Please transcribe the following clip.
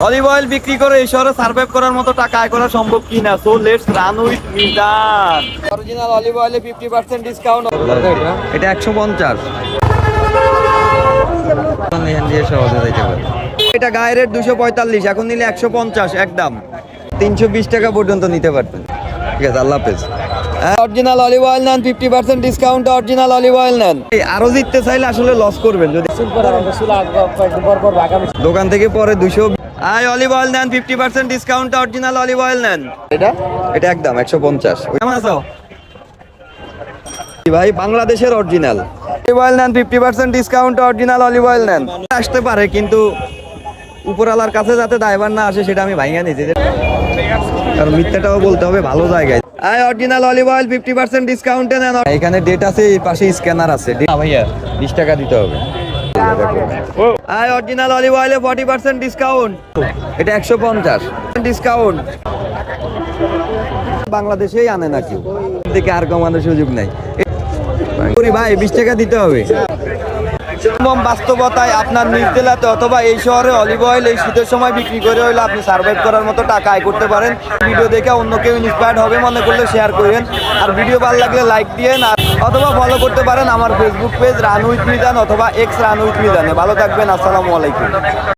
Olive oil বিক্রি করে এই শহরে সার্ভাইভ করার মতো টাকা আয় করা সম্ভব কিনা? So let's run with Mizan. Original olive অয়েলে 50% ডিসকাউন্ট। এটা 150। এটা গায়ের রেট 245, এখন নিলে 150 একদম। 320 টাকা পর্যন্ত নিতে পারতেন। ঠিক আছে, আল্লাহ হাফেজ। অরিজিনাল অলিভ অয়েল নেন 50% ডিসকাউন্ট। অরিজিনাল অলিভ অয়েল নেন। আরো জিততে চাইলে আসলে লস করবেন যদি দোকান থেকে পরে 200। অলিভ অয়েল নেন 50% ডিসকাউন্ট। অরিজিনাল অলিভ অয়েল নেন। এটা একদম 150। কেমন আছো ভাই? বাংলাদেশের অরিজিনাল অলিভ অয়েল নেন 50% ডিসকাউন্ট। অরিজিনাল অলিভ অয়েল নেন। আসতে পারে কিন্তু উপরওয়ালার কাছে যাতে দায়ভার না আসে সেটা আমি ভাইঙ্গা নিয়েছি, কারণ মিথ্যাটাও বলতে হবে ভালো জায়গায়। অরিজিনাল অলিভ অয়েল 50% ডিসকাউন্টে নেন। এখানে ডেট আছে, এই পাশে স্ক্যানার আছে। ভাইয়া 20 টাকা দিতে হবে। অরিজিনাল অলিভ অয়েলে 40% ডিসকাউন্ট। এটা 150 ডিসকাউন্ট। বাংলাদেশেই আনে না কেউ, দেখে আর কমানোর সুযোগ নাই ভাই। 20 টাকা দিতে হবে। বাস্তবতায় আপনার নিজ জেলাতে অথবা এই শহরে অলিভ অয়েল এই শীতের সময় বিক্রি করে হইলে আপনি সার্ভাইভ করার মতো টাকা আয় করতে পারেন। ভিডিও দেখে অন্য কেউ ইন্সপায়ার্ড হবে মনে করলে শেয়ার করেন, আর ভিডিও ভালো লাগলে লাইক দিয়েন, অথবা ফলো করতে পারেন আমার Facebook page run with Mizan অথবা এক্স রান উইথ মিজানে। ভালো থাকবেন, আসসালামু আলাইকুম।